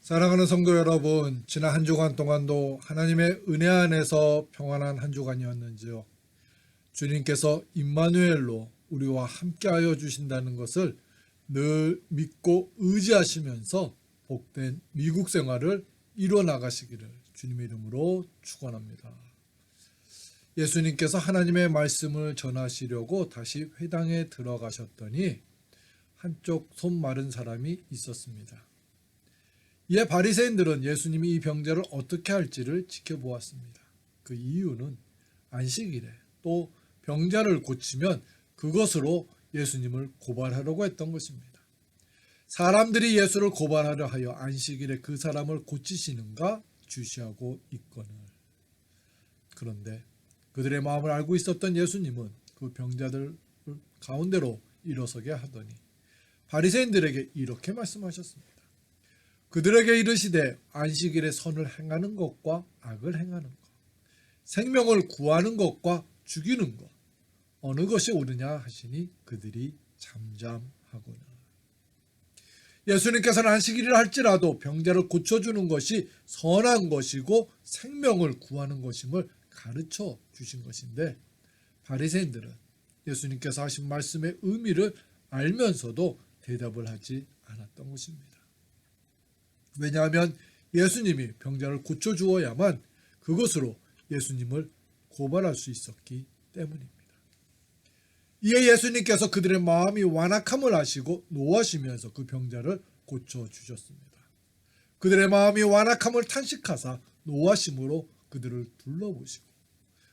사랑하는 성도 여러분, 지난 한 주간 동안도 하나님의 은혜 안에서 평안한 한 주간이었는지요. 주님께서 임마누엘로 우리와 함께하여 주신다는 것을 늘 믿고 의지하시면서 복된 미국 생활을 이루어 나가시기를 주님의 이름으로 축원합니다. 예수님께서 하나님의 말씀을 전하시려고 다시 회당에 들어가셨더니 한쪽 손 마른 사람이 있었습니다. 이에 바리새인들은 예수님이 이 병자를 어떻게 할지를 지켜보았습니다. 그 이유는 안식일에 또 병자를 고치면 그것으로 예수님을 고발하려고 했던 것입니다. 사람들이 예수를 고발하려 하여 안식일에 그 사람을 고치시는가 주시하고 있거늘. 그런데 그들의 마음을 알고 있었던 예수님은 그 병자들 가운데로 일어서게 하더니 바리새인들에게 이렇게 말씀하셨습니다. 그들에게 이르시되 안식일에 선을 행하는 것과 악을 행하는 것, 생명을 구하는 것과 죽이는 것, 어느 것이 옳으냐 하시니 그들이 잠잠하거늘. 예수님께서는 안식일을 할지라도 병자를 고쳐주는 것이 선한 것이고 생명을 구하는 것임을 가르쳐 주신 것인데, 바리새인들은 예수님께서 하신 말씀의 의미를 알면서도 대답을 하지 않았던 것입니다. 왜냐하면 예수님이 병자를 고쳐주어야만 그것으로 예수님을 고발할 수 있었기 때문입니다. 이에 예수님께서 그들의 마음이 완악함을 아시고 노하시면서 그 병자를 고쳐주셨습니다. 그들의 마음이 완악함을 탄식하사 노하심으로 그들을 둘러보시고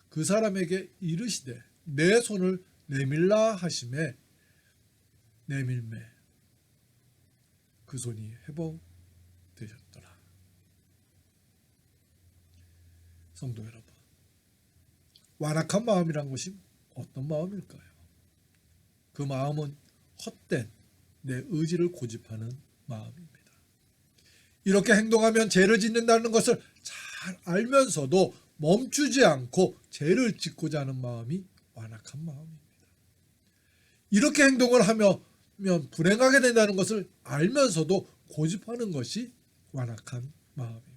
그 사람에게 이르시되 내 손을 내밀라 하심에 내밀매 그 손이 회복되셨더라. 성도 여러분, 완악한 마음이란 것이 어떤 마음일까요? 그 마음은 헛된 내 의지를 고집하는 마음입니다. 이렇게 행동하면 죄를 짓는다는 것을 잘 알면서도 멈추지 않고 죄를 짓고자 하는 마음이 완악한 마음입니다. 이렇게 행동을 하면 불행하게 된다는 것을 알면서도 고집하는 것이 완악한 마음입니다.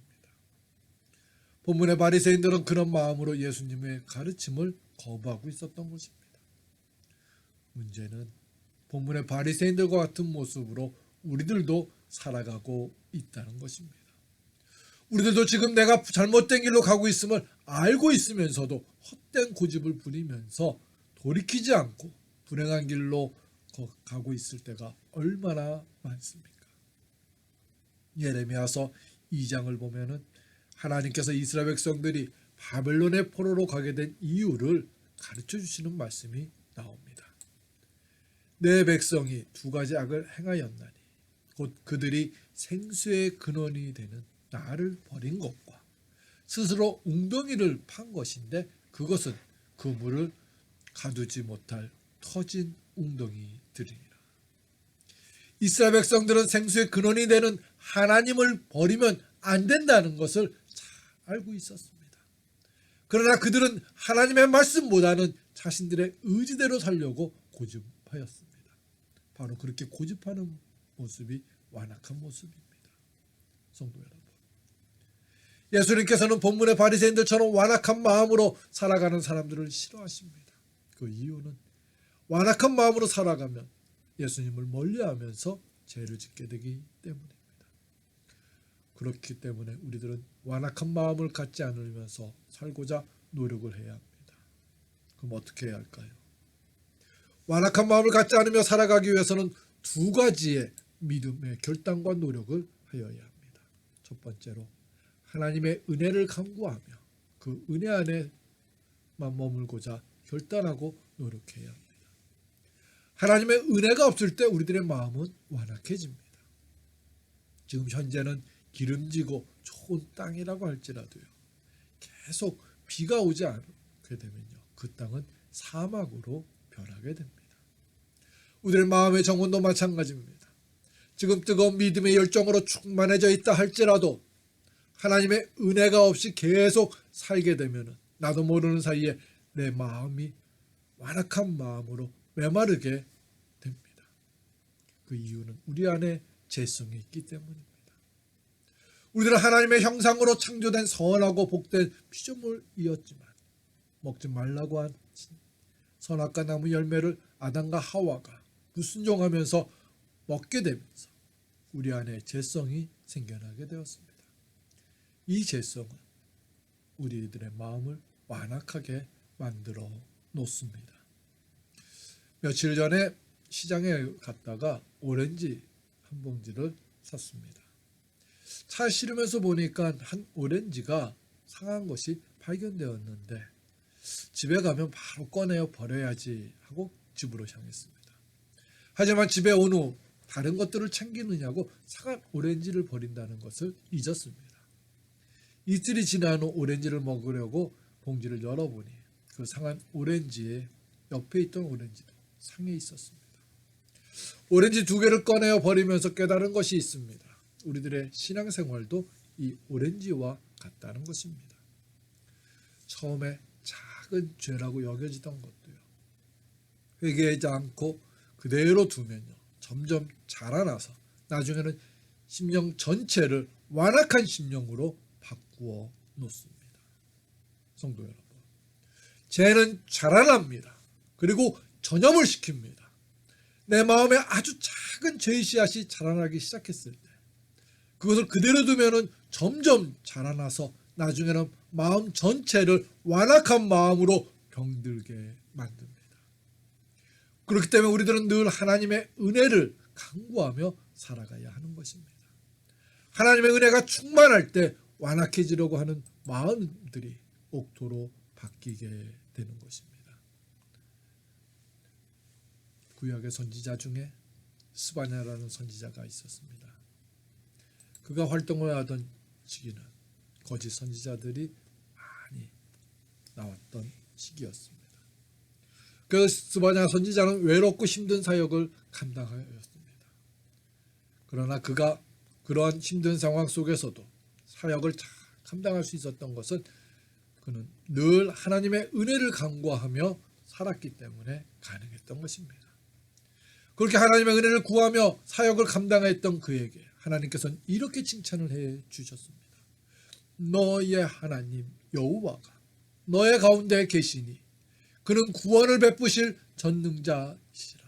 본문의 바리새인들은 그런 마음으로 예수님의 가르침을 거부하고 있었던 것입니다. 문제는 본문의 바리새인들과 같은 모습으로 우리들도 살아가고 있다는 것입니다. 우리들도 지금 내가 잘못된 길로 가고 있음을 알고 있으면서도 헛된 고집을 부리면서 돌이키지 않고 불행한 길로 가고 있을 때가 얼마나 많습니까? 예레미야서 2장을 보면은 하나님께서 이스라엘 백성들이 바벨론의 포로로 가게 된 이유를 가르쳐 주시는 말씀이 나옵니다. 내 백성이 두 가지 악을 행하였나니 곧 그들이 생수의 근원이 되는 나를 버린 것과 스스로 웅덩이를 판 것인데 그것은 그 물을 가두지 못할 터진 웅덩이들이니라. 이스라엘 백성들은 생수의 근원이 되는 하나님을 버리면 안 된다는 것을 잘 알고 있었습니다. 그러나 그들은 하나님의 말씀보다는 자신들의 의지대로 살려고 고집하였습니다. 바로 그렇게 고집하는 모습이 완악한 모습입니다. 성도 여러분, 예수님께서는 본문의 바리새인들처럼 완악한 마음으로 살아가는 사람들을 싫어하십니다. 그 이유는 완악한 마음으로 살아가면 예수님을 멀리하면서 죄를 짓게 되기 때문입니다. 그렇기 때문에 우리들은 완악한 마음을 갖지 않으면서 살고자 노력을 해야 합니다. 그럼 어떻게 해야 할까요? 완악한 마음을 갖지 않으며 살아가기 위해서는 두 가지의 믿음의 결단과 노력을 하여야 합니다. 첫 번째로 하나님의 은혜를 간구하며 그 은혜 안에만 머물고자 결단하고 노력해야 합니다. 하나님의 은혜가 없을 때 우리들의 마음은 완악해집니다. 지금 현재는 기름지고 좋은 땅이라고 할지라도요, 계속 비가 오지 않게 되면요, 그 땅은 사막으로 변하게 됩니다. 우리의 마음의 정원도 마찬가지입니다. 지금 뜨거운 믿음의 열정으로 충만해져 있다 할지라도 하나님의 은혜가 없이 계속 살게 되면 나도 모르는 사이에 내 마음이 완악한 마음으로 메마르게 됩니다. 그 이유는 우리 안에 죄성이 있기 때문입니다. 우리들은 하나님의 형상으로 창조된 선하고 복된 피조물이었지만 먹지 말라고 한 선악과 나무 열매를 아담과 하와가 불순종하면서 먹게 되면서 우리 안에 죄성이 생겨나게 되었습니다. 이 죄성은 우리들의 마음을 완악하게 만들어 놓습니다. 며칠 전에 시장에 갔다가 오렌지 한 봉지를 샀습니다. 차 실으면서 보니까 한 오렌지가 상한 것이 발견되었는데 집에 가면 바로 꺼내어 버려야지 하고 집으로 향했습니다. 하지만 집에 온 후 다른 것들을 챙기느냐고 상한 오렌지를 버린다는 것을 잊었습니다. 이틀이 지난 후 오렌지를 먹으려고 봉지를 열어보니 그 상한 오렌지의 옆에 있던 오렌지도 상해 있었습니다. 오렌지 2개를 꺼내어 버리면서 깨달은 것이 있습니다. 우리들의 신앙생활도 이 오렌지와 같다는 것입니다. 처음에 작은 죄라고 여겨지던 것도요, 회개하지 않고 그대로 두면요 점점 자라나서 나중에는 심령 전체를 완악한 심령으로 바꾸어 놓습니다. 성도 여러분, 죄는 자라납니다. 그리고 전염을 시킵니다. 내 마음에 아주 작은 죄의 씨앗이 자라나기 시작했을 때 그것을 그대로 두면은 점점 자라나서 나중에는 마음 전체를 완악한 마음으로 병들게 만듭니다. 그렇기 때문에 우리들은 늘 하나님의 은혜를 간구하며 살아가야 하는 것입니다. 하나님의 은혜가 충만할 때 완악해지려고 하는 마음들이 옥토로 바뀌게 되는 것입니다. 구약의 선지자 중에 스바냐라는 선지자가 있었습니다. 그가 활동을 하던 시기는 거짓 선지자들이 많이 나왔던 시기였습니다. 그 스바냐 선지자는 외롭고 힘든 사역을 감당하였습니다. 그러나 그가 그러한 힘든 상황 속에서도 사역을 잘 감당할 수 있었던 것은 그는 늘 하나님의 은혜를 간구하며 살았기 때문에 가능했던 것입니다. 그렇게 하나님의 은혜를 구하며 사역을 감당했던 그에게 하나님께서는 이렇게 칭찬을 해 주셨습니다. 너의 하나님 여호와가 너의 가운데 계시니 그는 구원을 베푸실 전능자이시라.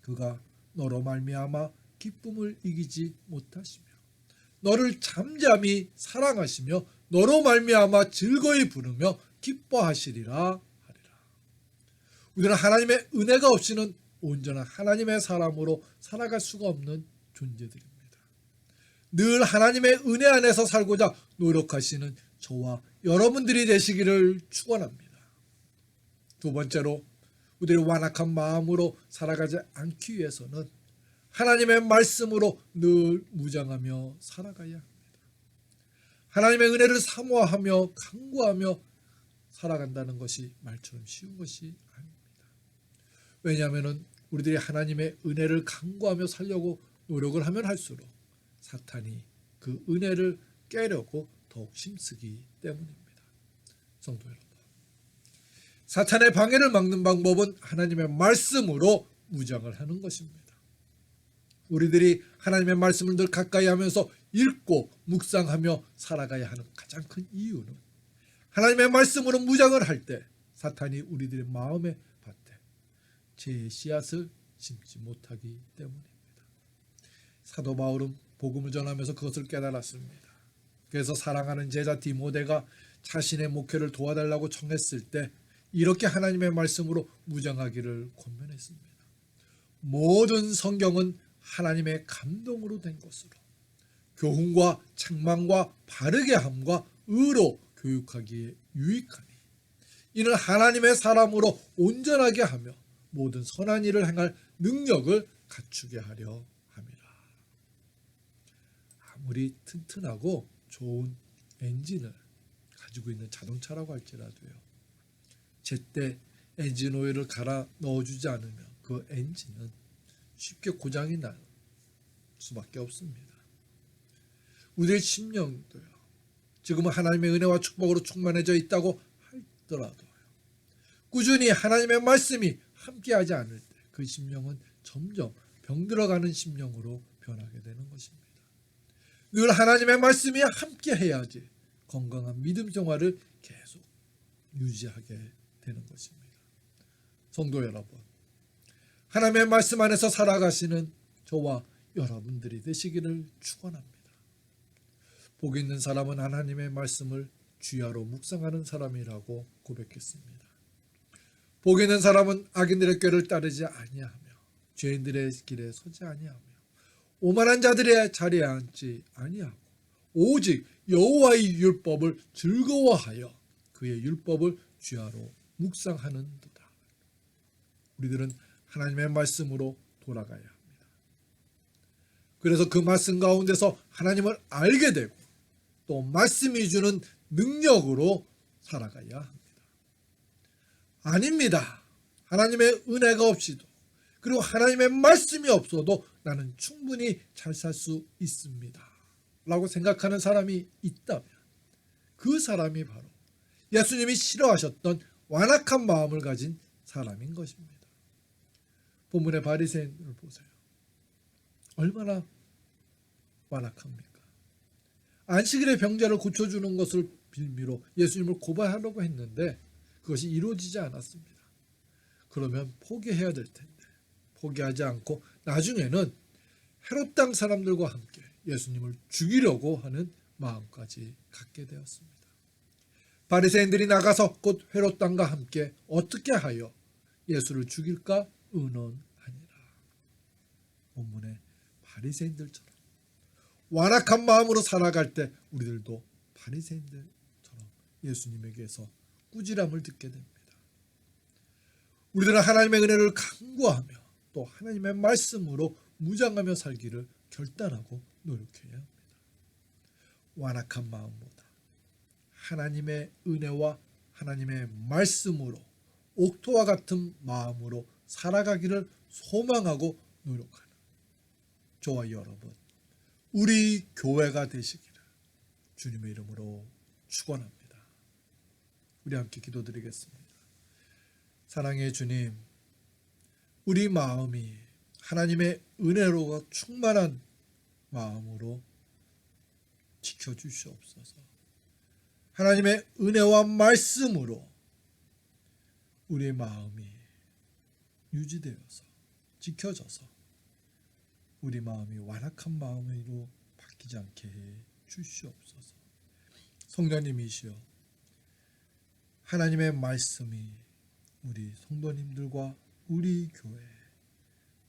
그가 너로 말미암아 기쁨을 이기지 못하시며 너를 잠잠히 사랑하시며 너로 말미암아 즐거이 부르며 기뻐하시리라 하리라. 우리는 하나님의 은혜가 없이는 온전한 하나님의 사람으로 살아갈 수가 없는 존재들입니다. 늘 하나님의 은혜 안에서 살고자 노력하시는 저와 여러분들이 되시기를 축원합니다. 두 번째로 우리의 완악한 마음으로 살아가지 않기 위해서는 하나님의 말씀으로 늘 무장하며 살아가야 합니다. 하나님의 은혜를 사모하며 간구하며 살아간다는 것이 말처럼 쉬운 것이 아닙니다. 왜냐하면 우리들이 하나님의 은혜를 간구하며 살려고 노력을 하면 할수록 사탄이 그 은혜를 깨려고 더욱 힘쓰기 때문입니다. 성도 여러분, 사탄의 방해를 막는 방법은 하나님의 말씀으로 무장을 하는 것입니다. 우리들이 하나님의 말씀을 늘 가까이 하면서 읽고 묵상하며 살아가야 하는 가장 큰 이유는 하나님의 말씀으로 무장을 할 때 사탄이 우리들의 마음의 밭에 죄의 씨앗을 심지 못하기 때문입니다. 사도 바울은 복음을 전하면서 그것을 깨달았습니다. 그래서 사랑하는 제자 디모데가 자신의 목회를 도와달라고 청했을 때 이렇게 하나님의 말씀으로 무장하기를 권면했습니다. 모든 성경은 하나님의 감동으로 된 것으로 교훈과 책망과 바르게 함과 의로 교육하기에 유익하니 이는 하나님의 사람으로 온전하게 하며 모든 선한 일을 행할 능력을 갖추게 하려 함이라. 아무리 튼튼하고 좋은 엔진을 가지고 있는 자동차라고 할지라도요, 제때 엔진 오일을 갈아 넣어주지 않으면 그 엔진은 쉽게 고장이 날 수밖에 없습니다. 우리의 심령도요, 지금은 하나님의 은혜와 축복으로 충만해져 있다고 할지라도요, 꾸준히 하나님의 말씀이 함께하지 않을 때 그 심령은 점점 병들어가는 심령으로 변하게 되는 것입니다. 늘 하나님의 말씀이 함께 해야지 건강한 믿음 생활을 계속 유지하게 되는 것입니다. 성도 여러분, 하나님의 말씀 안에서 살아가시는 저와 여러분들이 되시기를 축원합니다. 복 있는 사람은 하나님의 말씀을 주야로 묵상하는 사람이라고 고백했습니다. 복 있는 사람은 악인들의 꾀를 따르지 아니하며 죄인들의 길에 서지 아니하며 오만한 자들의 자리에 앉지 아니하고 오직 여호와의 율법을 즐거워하여 그의 율법을 주야로 묵상하는도다. 우리들은 하나님의 말씀으로 돌아가야 합니다. 그래서 그 말씀 가운데서 하나님을 알게 되고 또 말씀이 주는 능력으로 살아가야 합니다. 아닙니다. 하나님의 은혜가 없이도 그리고 하나님의 말씀이 없어도 나는 충분히 잘 살 수 있습니다 라고 생각하는 사람이 있다면 그 사람이 바로 예수님이 싫어하셨던 완악한 마음을 가진 사람인 것입니다. 본문의 바리새인을 보세요. 얼마나 완악합니까? 안식일에 병자를 고쳐주는 것을 빌미로 예수님을 고발하려고 했는데 그것이 이루어지지 않았습니다. 그러면 포기해야 될 텐데 포기하지 않고 나중에는 헤롯 땅 사람들과 함께 예수님을 죽이려고 하는 마음까지 갖게 되었습니다. 바리새인들이 나가서 곧 헤롯 땅과 함께 어떻게 하여 예수를 죽일까 의논하니라. 본문의 바리새인들처럼 완악한 마음으로 살아갈 때 우리들도 바리새인들처럼 예수님에게서 꾸지람을 듣게 됩니다. 우리들은 하나님의 은혜를 간구하며 또 하나님의 말씀으로 무장하며 살기를 결단하고 노력해야 합니다. 완악한 마음보다 하나님의 은혜와 하나님의 말씀으로 옥토와 같은 마음으로 살아가기를 소망하고 노력하는 저와 여러분, 우리 교회가 되시기를 주님의 이름으로 축원합니다. 우리 함께 기도드리겠습니다. 사랑의 주님, 우리 마음이 하나님의 은혜로 충만한 마음으로 지켜주시옵소서. 하나님의 은혜와 말씀으로 우리의 마음이 유지되어서 지켜져서 우리 마음이 완악한 마음으로 바뀌지 않게 해 주시옵소서. 성령님이시여, 하나님의 말씀이 우리 성도님들과 우리 교회에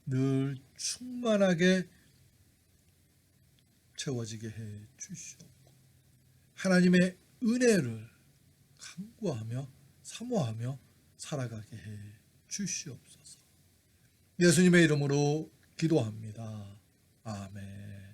늘 충만하게 채워지게 해 주시옵고 하나님의 은혜를 간구하며 사모하며 살아가게 해 주시옵소서. 예수님의 이름으로 기도합니다. 아멘.